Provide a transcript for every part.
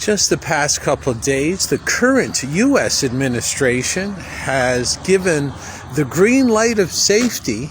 just the past couple of days, the current U.S. administration has given the green light of safety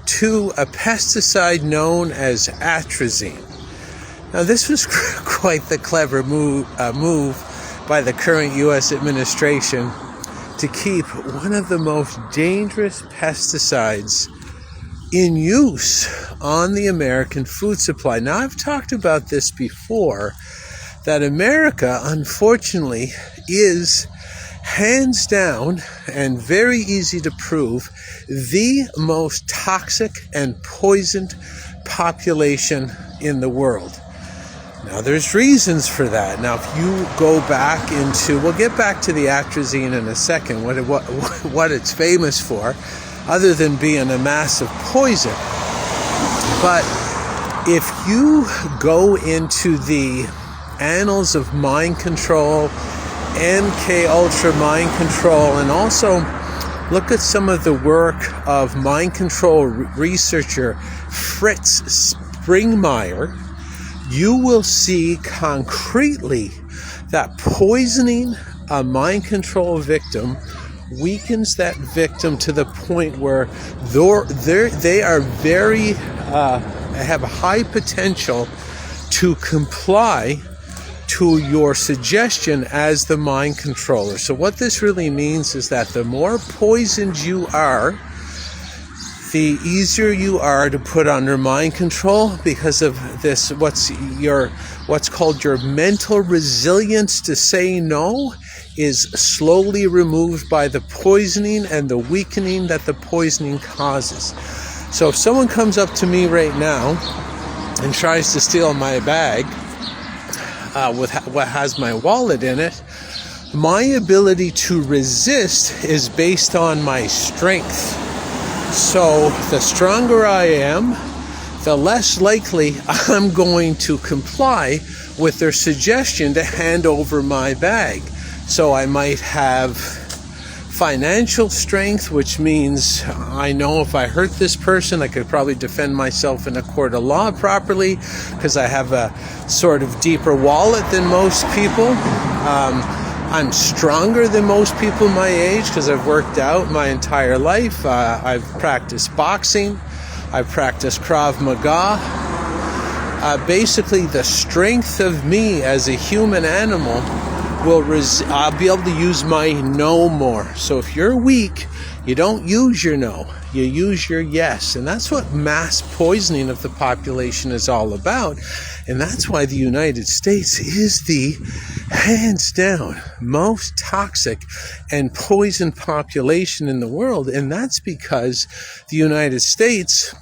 to a pesticide known as Atrazine. Now, this was quite the clever move by the current U.S. administration to keep one of the most dangerous pesticides in use on the American food supply. Now, I've talked about this before, that America, unfortunately, is hands down and very easy to prove the most toxic and poisoned population in the world. Now, there's reasons for that. Now, if you go back into, we'll get back to the Atrazine in a second, what it's famous for, other than being a massive poison. But if you go into the annals of mind control, MK Ultra mind control, and also look at some of the work of mind control researcher Fritz Springmeier, you will see concretely that poisoning a mind control victim weakens that victim to the point where they are very have a high potential to comply to your suggestion as the mind controller. So what this really means is that the more poisoned you are, the easier you are to put under mind control because of this, what's called your mental resilience to say no is slowly removed by the poisoning and the weakening that the poisoning causes. So if someone comes up to me right now and tries to steal my bag with what has my wallet in it, my ability to resist is based on my strength. So the stronger I am, the less likely I'm going to comply with their suggestion to hand over my bag. So I might have financial strength, which means I know if I hurt this person, I could probably defend myself in a court of law properly because I have a sort of deeper wallet than most people. I'm stronger than most people my age because I've worked out my entire life. I've practiced boxing. I've practiced Krav Maga. Basically, the strength of me as a human animal I'll be able to use my no more. So if you're weak, you don't use your no, you use your yes. And that's what mass poisoning of the population is all about. And that's why the United States is the hands down most toxic and poisoned population in the world. And that's because the United States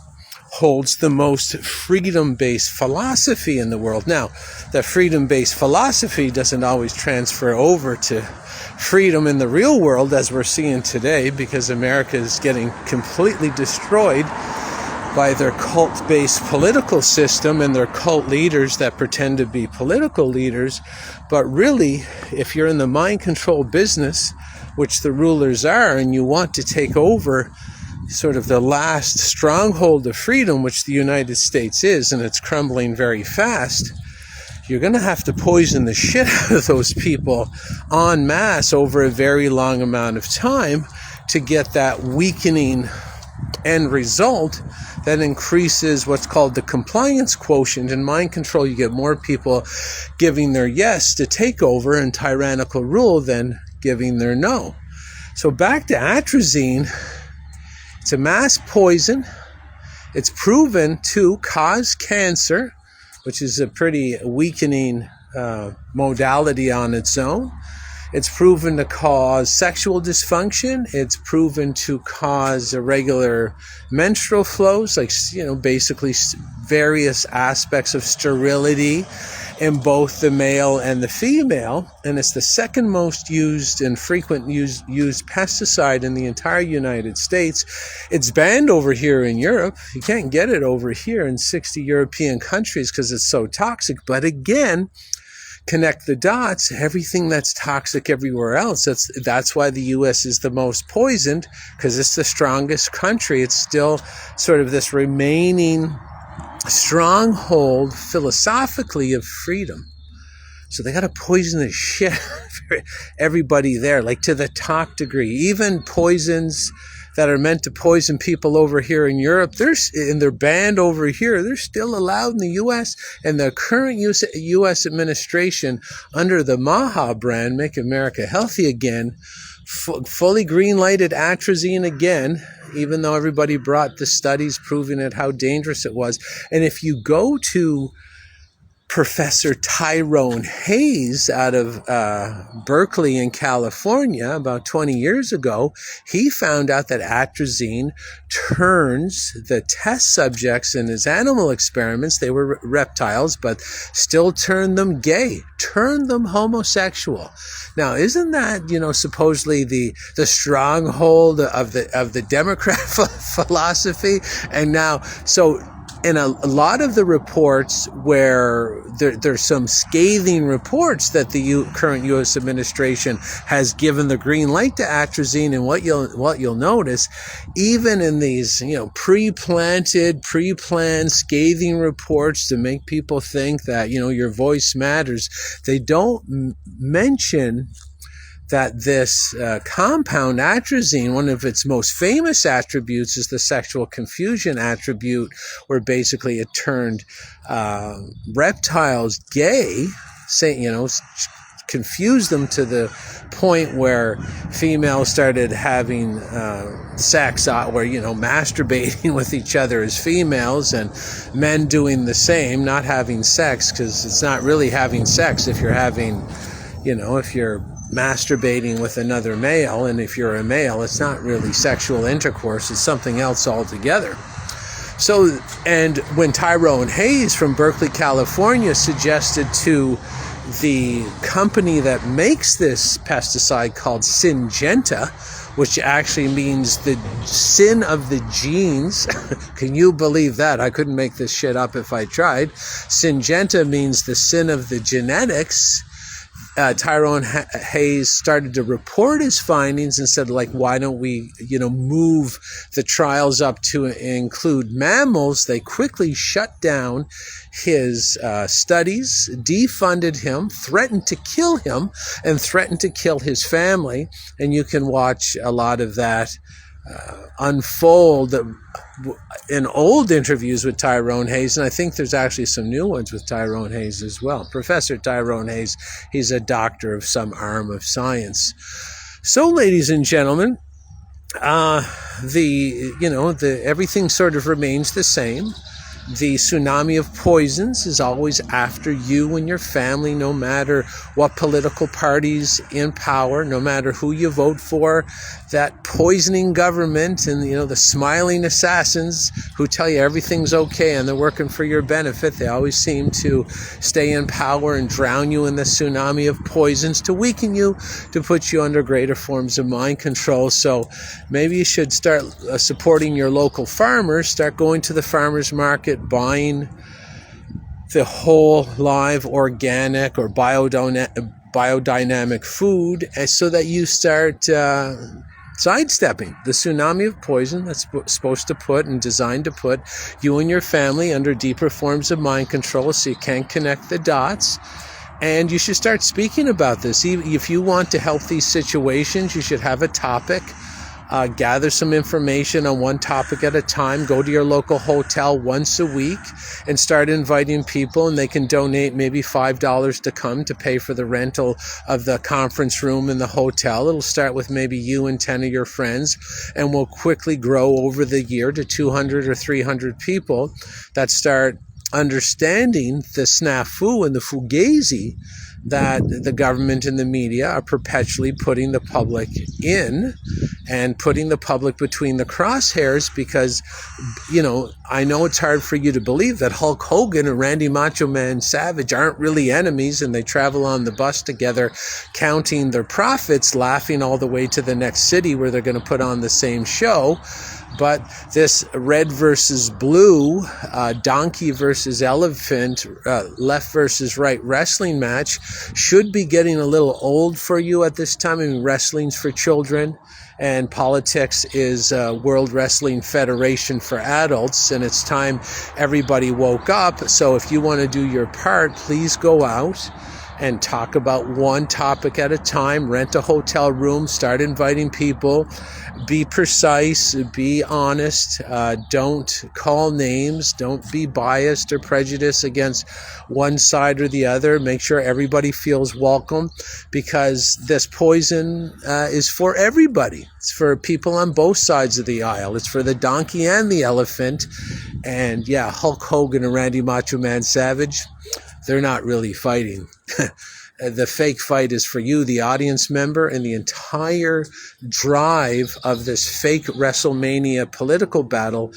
holds the most freedom-based philosophy in the world. Now, that freedom-based philosophy doesn't always transfer over to freedom in the real world as we're seeing today, because America is getting completely destroyed by their cult-based political system and their cult leaders that pretend to be political leaders. But really, if you're in the mind control business, which the rulers are, and you want to take over sort of the last stronghold of freedom, which the United States is, and it's crumbling very fast, you're going to have to poison the shit out of those people en masse over a very long amount of time to get that weakening end result that increases what's called the compliance quotient. In mind control, you get more people giving their yes to take over and tyrannical rule than giving their no. So back to Atrazine. It's a mass poison. It's proven to cause cancer, which is a pretty weakening modality on its own. It's proven to cause sexual dysfunction. It's proven to cause irregular menstrual flows, like, basically various aspects of sterility in both the male and the female. And it's the second most used and frequent used pesticide in the entire United States. It's banned over here in Europe. You can't get it over here in 60 European countries because it's so toxic. But again, connect the dots, everything that's toxic everywhere else. That's why the U.S. is the most poisoned, because it's the strongest country. It's still sort of this remaining stronghold philosophically of freedom. So they got to poison the shit out of everybody there, like to the top degree. Even poisons that are meant to poison people over here in Europe, they're banned over here. They're still allowed in the U.S. And the current U.S. administration, under the Maha brand, Make America Healthy Again, fully green-lighted Atrazine again, even though everybody brought the studies proving it, how dangerous it was. And if you go to Professor Tyrone Hayes out of Berkeley in California about 20 years ago, he found out that atrazine turns the test subjects in his animal experiments, they were reptiles, but still turned them gay, turned them homosexual. Now, isn't that, supposedly the stronghold of the Democrat philosophy? And now, so in a lot of the reports where there's some scathing reports that the current U.S. administration has given the green light to atrazine, and what you'll notice, even in these pre-planned scathing reports to make people think that your voice matters, they don't mention that this compound atrazine, one of its most famous attributes is the sexual confusion attribute, where basically it turned reptiles gay, confused them to the point where females started having sex, where masturbating with each other as females, and men doing the same, not having sex, because it's not really having sex if you're having, if you're masturbating with another male, and if you're a male, it's not really sexual intercourse, it's something else altogether. So, and when Tyrone Hayes from Berkeley, California suggested to the company that makes this pesticide called Syngenta, which actually means the sin of the genes. Can you believe that? I couldn't make this shit up if I tried. Syngenta means the sin of the genetics. Tyrone Hayes started to report his findings and said, why don't we, move the trials up to include mammals? They quickly shut down his studies, defunded him, threatened to kill him, and threatened to kill his family. And you can watch a lot of that unfold in old interviews with Tyrone Hayes, and I think there's actually some new ones with Tyrone Hayes as well. Professor Tyrone Hayes, he's a doctor of some arm of science. So, ladies and gentlemen, everything sort of remains the same. The tsunami of poisons is always after you and your family, no matter what political party's in power, no matter who you vote for. That poisoning government and, the smiling assassins who tell you everything's okay and they're working for your benefit, they always seem to stay in power and drown you in the tsunami of poisons to weaken you, to put you under greater forms of mind control. So maybe you should start supporting your local farmers, start going to the farmers market, buying the whole live organic or biodynamic food, so that you start sidestepping the tsunami of poison that's supposed to put and designed to put you and your family under deeper forms of mind control, so you can't connect the dots. And you should start speaking about this. If you want to help these situations, you should have a topic. Gather some information on one topic at a time. Go to your local hotel once a week and start inviting people, and they can donate maybe $5 to come to pay for the rental of the conference room in the hotel. It'll start with maybe you and 10 of your friends, and will quickly grow over the year to 200 or 300 people that start understanding the snafu and the fugazi that the government and the media are perpetually putting the public in, and putting the public between the crosshairs, because, I know it's hard for you to believe that Hulk Hogan and Randy Macho Man Savage aren't really enemies, and they travel on the bus together, counting their profits, laughing all the way to the next city where they're going to put on the same show. But this red versus blue, donkey versus elephant, left versus right wrestling match should be getting a little old for you at this time. I mean, wrestling's for children, and politics is World Wrestling Federation for adults, and it's time everybody woke up. So if you want to do your part, please go out and talk about one topic at a time. Rent a hotel room, start inviting people, be precise, be honest, don't call names, don't be biased or prejudiced against one side or the other. Make sure everybody feels welcome, because this poison is for everybody. It's for people on both sides of the aisle. It's for the donkey and the elephant. And yeah, Hulk Hogan and Randy Macho Man Savage, they're not really fighting. The fake fight is for you, the audience member, and the entire drive of this fake WrestleMania political battle.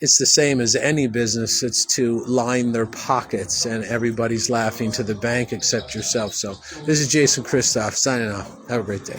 It's the same as any business. It's to line their pockets, and everybody's laughing to the bank except yourself. So this is Jason Christoff signing off. Have a great day.